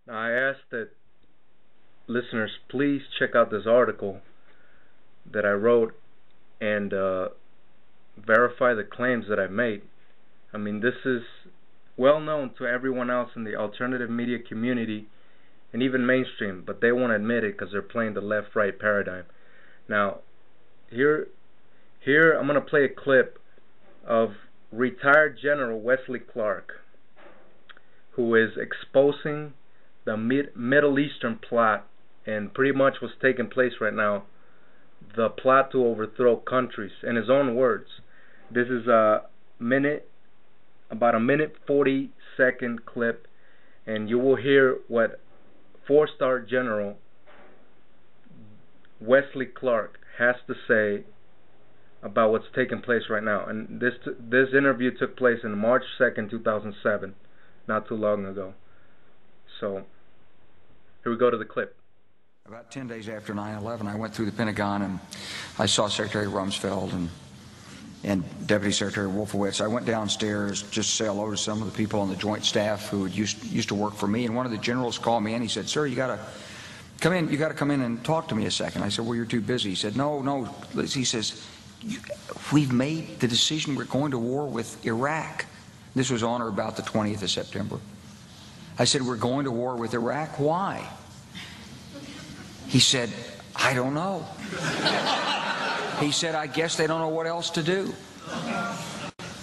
Now, I ask that listeners please check out this article that I wrote and verify the claims that I made. I mean, this is well known to everyone else in the alternative media community and even mainstream, but they won't admit it because they're playing the left-right paradigm. Now, here I'm going to play a clip of retired General Wesley Clark, who is exposing the Middle Eastern plot, and pretty much what's taking place right now, the plot to overthrow countries, in his own words. This is about a minute 40-second clip, and you will hear what four-star General Wesley Clark has to say about what's taking place right now. And this interview took place on March 2nd, 2007, not too long ago. So here we go to the clip. About 10 days after 9/11, I went through the Pentagon and I saw Secretary Rumsfeld and Deputy Secretary Wolfowitz. I went downstairs just to say hello to some of the people on the Joint Staff who had used to work for me, and one of the generals called me and he said, "Sir, you got to come in. You got to come in and talk to me a second." I said, "Well, you're too busy." He said, "No." He says, "We've made the decision. We're going to war with Iraq." This was on or about the 20th of September. I said, "We're going to war with Iraq. Why?" He said, "I don't know." He said, "I guess they don't know what else to do."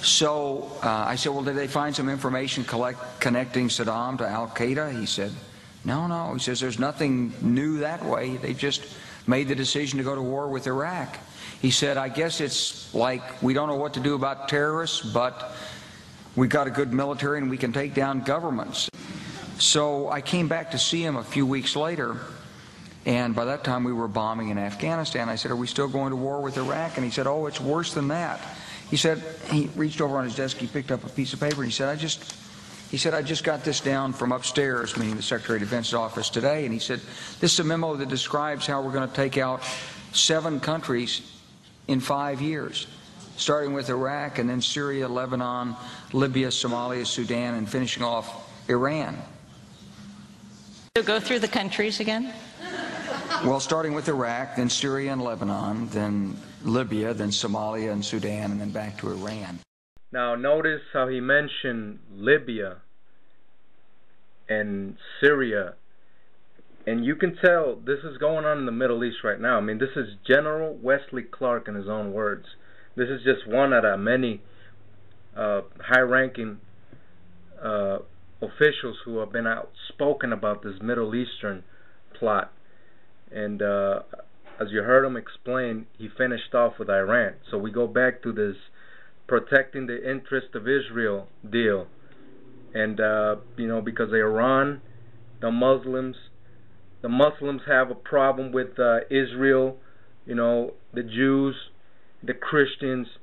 So I said, "Well, did they find some information connecting Saddam to Al-Qaeda?" He said, No. He says, "There's nothing new that way. They just made the decision to go to war with Iraq." He said, "I guess it's like we don't know what to do about terrorists, but we've got a good military and we can take down governments." So I came back to see him a few weeks later, and by that time we were bombing in Afghanistan. I said, "Are we still going to war with Iraq?" And he said, "Oh, it's worse than that." He said, he reached over on his desk, he picked up a piece of paper, and he said, I just got this down from upstairs," meaning the Secretary of Defense's office, today, and he said, "This is a memo that describes how we're going to take out 7 countries in 5 years, starting with Iraq and then Syria, Lebanon, Libya, Somalia, Sudan, and finishing off Iran." So go through the countries again? Well, starting with Iraq, then Syria and Lebanon, then Libya, then Somalia and Sudan, and then back to Iran. Now notice how he mentioned Libya and Syria, and you can tell this is going on in the Middle East right now. I mean, this is General Wesley Clark in his own words. This is just one out of many high-ranking officials who have been outspoken about this Middle Eastern plot. And as you heard him explain, he finished off with Iran. So we go back to this protecting the interest of Israel deal. And because Iran, the Muslims have a problem with Israel, the Jews, the Christians,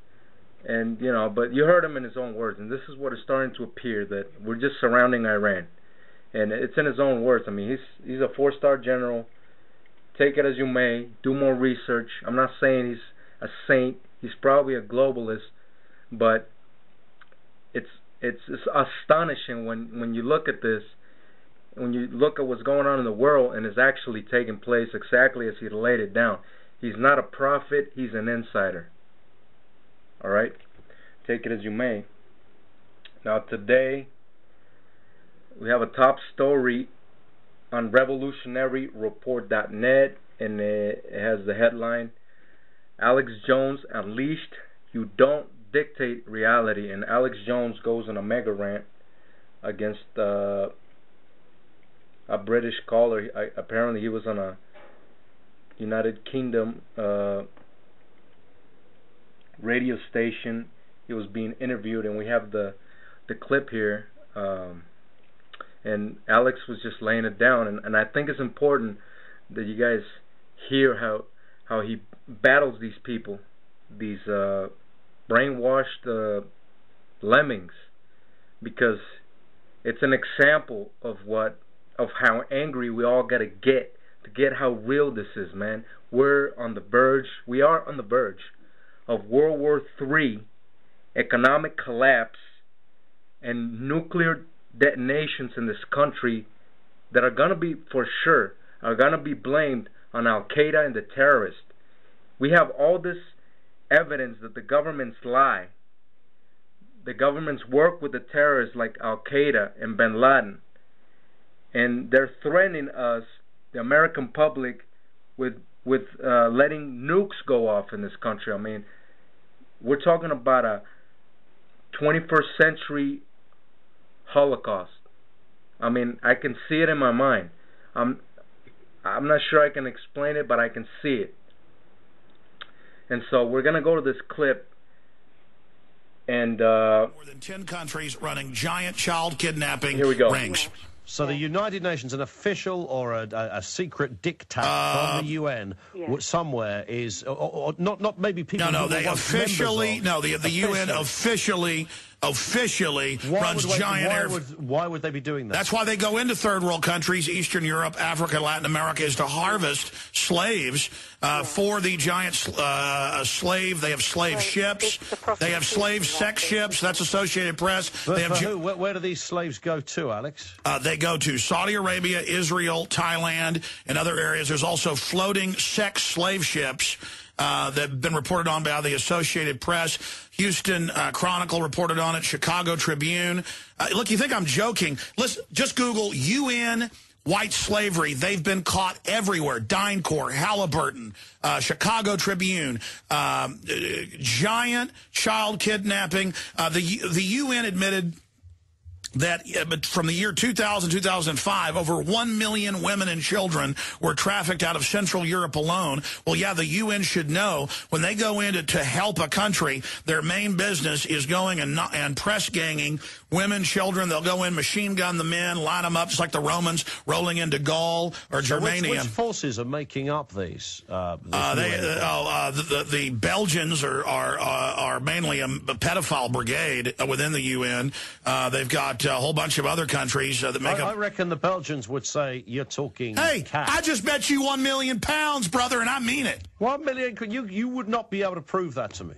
and but you heard him in his own words, and this is what is starting to appear, that we're just surrounding Iran. And it's in his own words. I mean, he's a 4-star general. Take it as you may. Do more research. I'm not saying he's a saint. He's probably a globalist, but it's astonishing when you look at this, when you look at what's going on in the world, and it's actually taking place exactly as he laid it down. He's not a prophet. He's an insider. All right? Take it as you may. Now today, we have a top story on revolutionaryreport.net, and it has the headline, "Alex Jones unleashed, you don't dictate reality." And Alex Jones goes on a mega rant against a British caller. Apparently he was on a United Kingdom radio station. He was being interviewed, and we have the clip here. And Alex was just laying it down, and I think it's important that you guys hear how he battles these people, these brainwashed lemmings, because it's an example of how angry we all gotta get to get how real this is, man. We are on the verge of World War III, economic collapse, and nuclear detonations in this country that are going to be, for sure, are going to be blamed on Al-Qaeda and the terrorists. We have all this evidence that the governments lie. The governments work with the terrorists like Al-Qaeda and Bin Laden. And they're threatening us, the American public, with letting nukes go off in this country. I mean, we're talking about a 21st century Holocaust. I mean, I can see it in my mind. I'm not sure I can explain it, but I can see it. And so we're going to go to this clip. And more than 10 countries running giant child kidnapping rings. So the United Nations, an official or a secret dictat from the UN somewhere is, or not maybe people. No, they officially, the UN officially runs giant air. Why would they be doing that? That's why they go into third world countries, Eastern Europe, Africa, Latin America, is to harvest slaves for the giant slave. They have slave ships. They have slave sex ships. That's Associated Press. But they have where do these slaves go to, Alex? They go to Saudi Arabia, Israel, Thailand, and other areas. There's also floating sex slave ships that have been reported on by the Associated Press. Houston Chronicle reported on it. Chicago Tribune. Look, you think I'm joking? Listen, just Google UN white slavery. They've been caught everywhere. DynCorp, Halliburton, Chicago Tribune, giant child kidnapping. The UN admitted that from the year 2000, 2005, over 1 million women and children were trafficked out of Central Europe alone. Well, yeah, the UN should know when they go in to help a country, their main business is going and press ganging women, children. They'll go in, machine gun the men, line them up just like the Romans rolling into Gaul or Germania. Which forces are making up these? The Belgians are mainly a pedophile brigade within the UN. They've got a whole bunch of other countries that make up. I reckon the Belgians would say, you're talking Hey, I just bet you £1 million, brother, and I mean it. 1 million? You would not be able to prove that to me.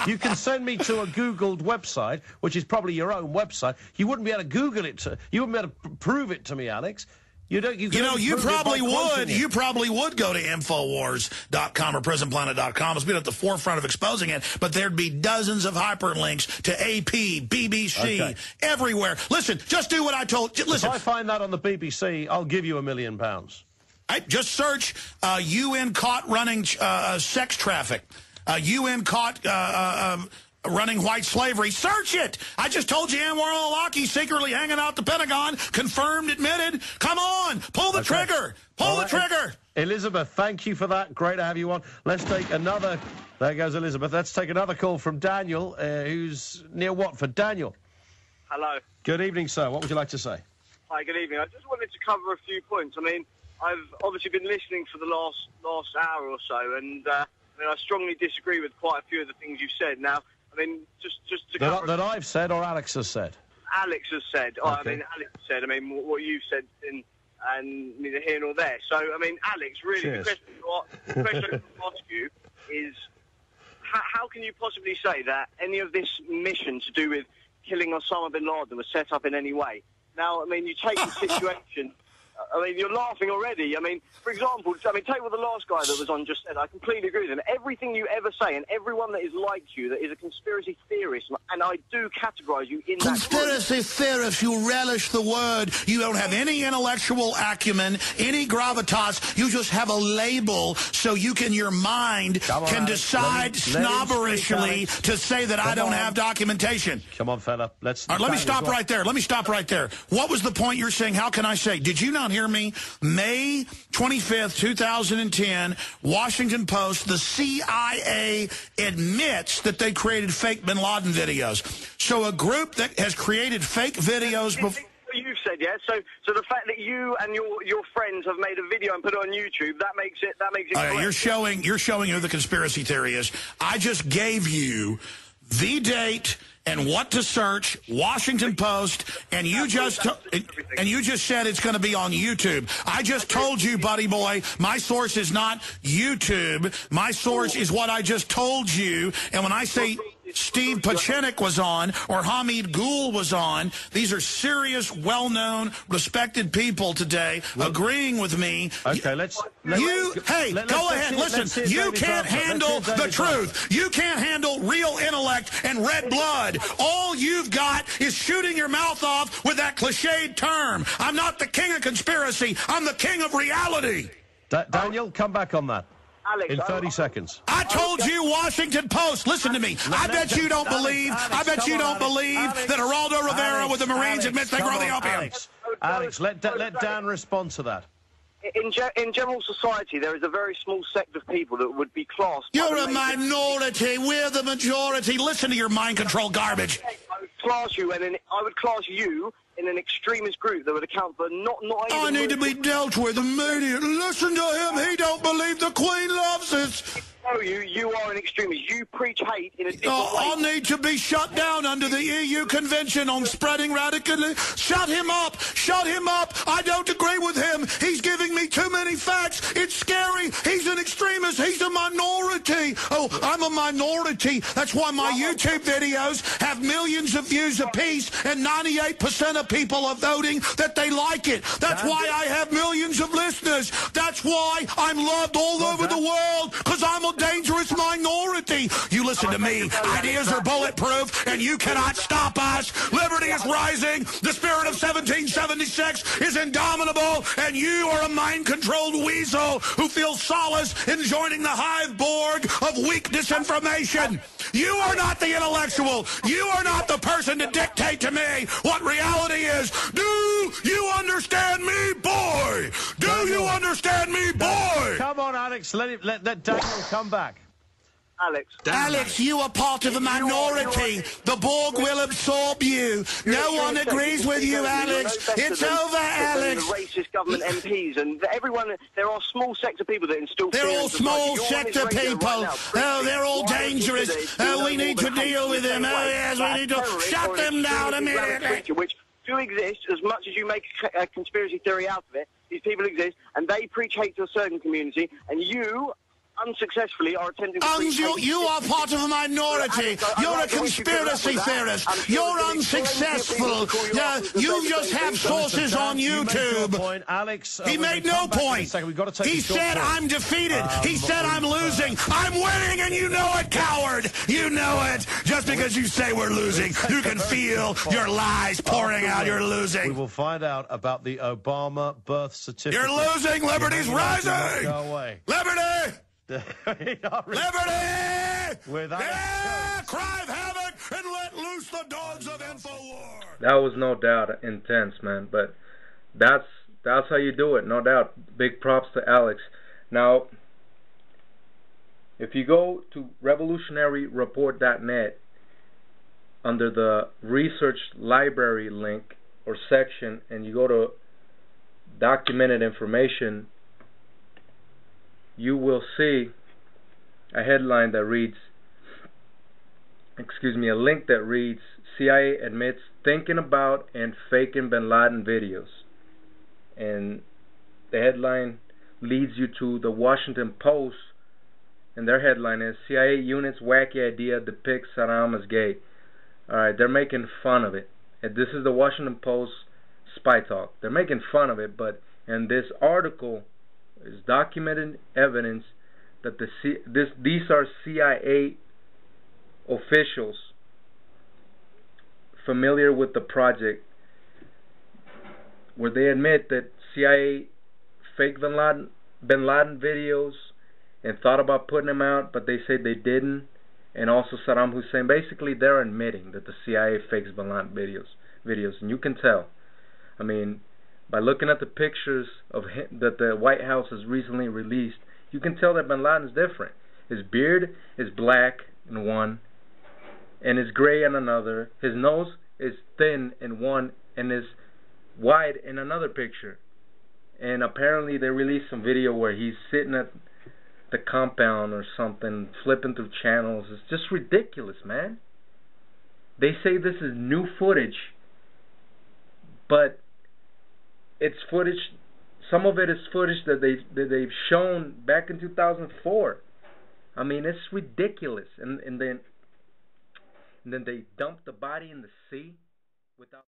You can send me to a Googled website, which is probably your own website. You wouldn't be able to Google it. You wouldn't be able to prove it to me, Alex. You probably would. You probably would go to Infowars.com or PrisonPlanet.com. It's been at the forefront of exposing it, but there'd be dozens of hyperlinks to AP, BBC, everywhere. Listen, just do what I told you. Listen, if I find that on the BBC, I'll give you £1 million. Just search UN caught running sex traffic. UN caught running white slavery. Search it! I just told you Anwar al-Awlaki secretly hanging out the Pentagon, confirmed, admitted. Come on! Pull the trigger! Pull the trigger! Elizabeth, thank you for that. Great to have you on. Let's take another... There goes Elizabeth. Let's take another call from Daniel, who's near Watford. Daniel. Hello. Good evening, sir. What would you like to say? Hi, good evening. I just wanted to cover a few points. I mean, I've obviously been listening for the last hour or so, and I strongly disagree with quite a few of the things you've said. Now, I mean, just to cover... That I've said or Alex has said? Alex has said. Okay. Alex said. I mean, what you've said, and neither here nor there. So, I mean, Alex, really, the question I want to ask you is, how can you possibly say that any of this mission to do with killing Osama bin Laden was set up in any way? Now, I mean, you take the situation... I mean, you're laughing already. I mean, for example, take what the last guy that was on just said. I completely agree with him. Everything you ever say, and everyone that is like you, that is a conspiracy theorist, and I do categorize you in that conspiracy theorist, you relish the word. You don't have any intellectual acumen, any gravitas. You just have a label so you can, your mind can decide snobberishly to say that I don't have documentation. Come on, fella. All right, let me stop right there. Let me stop right there. What was the point you're saying? How can I say? Did you not hear me? May 25th, 2010, Washington Post, the CIA admits that they created fake bin Laden videos. So a group that has created fake videos before... You've said, yeah. So the fact that you and your friends have made a video and put it on YouTube, that makes it you're showing who the conspiracy theory is. I just gave you the date and what to search, Washington Post, and you just said it's going to be on YouTube. I just told you, buddy boy, my source is not YouTube. My source is what I just told you. And when I say Steve Pachenik was on or Hamid Gul was on. These are serious, well-known, respected people today agreeing with me. Okay, Hey, go ahead. Listen, you can't handle the truth. You can't handle real intellect and red blood. All you've got is shooting your mouth off with that cliched term. I'm not the king of conspiracy. I'm the king of reality. Daniel, come back on that. Alex, in 30 seconds. I told you, Washington Post. Listen to me. I bet you don't believe. I bet you don't believe that Geraldo Rivera with the Marines admits they grow the opium. Alex, let Dan respond to that. In general society, there is a very small sect of people that would be classed. You're a minority. We're the majority. Listen to your mind control garbage. I would class you, I would class you in an extremist group that would account for not even... I need to be dealt with immediately. Listen to him. He don't believe the Queen loves us. No, you are an extremist. You preach hate in a different way. I'll need to be shut down under the EU Convention on Spreading Radicalism. Shut him up. Shut him up. I don't agree with him. He's giving me too many facts. It's scary. He's an extremist. He's a minority. Oh, I'm a minority. That's why my YouTube videos have millions of views apiece, and 98% of people are voting that they like it. That's why I have millions of listeners. That's why I'm loved all over the world, because I'm a dangerous minority. You listen to me. Ideas are bulletproof, and you cannot stop us. Liberty is rising. The spirit of 1776 is indomitable, and you are a mind-controlled weasel who feels solace in joining the hive Borg of weak disinformation. You are not the intellectual. You are not the person to dictate to me what reality is. Do you understand me, boy? Do you understand me, boy? Come on, Alex. Let Daniel come back. Alex, you are part of a minority. The Borg will absorb you. No one agrees with you, Alex. It's over, Alex. The racist government MPs and everyone. There are small sects of people that instill fear. They're all small sector people. Oh, they're all dangerous. Oh, we need to deal with them. Oh, yes, we need to shut them down immediately. Which do exist, as much as you make a conspiracy theory out of it. These people exist, and they preach hate to a certain community, and you unsuccessly are attempting to you are part of a minority. You're a conspiracy theorist. You're unsuccessful. You just have sources on YouTube. Alex, he made no point. He said I'm defeated. He said I'm losing. I'm winning, and you know it, coward. You know it. Just because you say we're losing, you can feel your lies pouring out. You're losing. We will find out about the Obama birth certificate. You're losing. Liberty's rising. Go away. Liberty. Liberty! Cry havoc and let loose the dogs of InfoWar. That was no doubt intense, man. But that's how you do it, no doubt. Big props to Alex. Now, if you go to revolutionaryreport.net under the research library link or section, and you go to documented information, you will see a headline that reads, a link that reads, CIA admits thinking about and faking bin Laden videos. And the headline leads you to the Washington Post, and their headline is, CIA unit's wacky idea depicts Saddam as gay. Alright, they're making fun of it. And this is the Washington Post Spy Talk. They're making fun of it, but in this article is documented evidence that these are CIA officials familiar with the project, where they admit that CIA faked bin Laden videos and thought about putting them out, but they say they didn't. And also Saddam Hussein. Basically, they're admitting that the CIA fakes bin Laden videos, and you can tell. I mean, by looking at the pictures of him that the White House has recently released, you can tell that bin Laden's different. His beard is black in one, and is gray in another. His nose is thin in one, and is wide in another picture. And apparently they released some video where he's sitting at the compound or something, flipping through channels. It's just ridiculous, man. They say this is new footage, but it's footage. Some of it is footage that they've shown back in 2004. I mean, it's ridiculous. And then and then they dumped the body in the sea without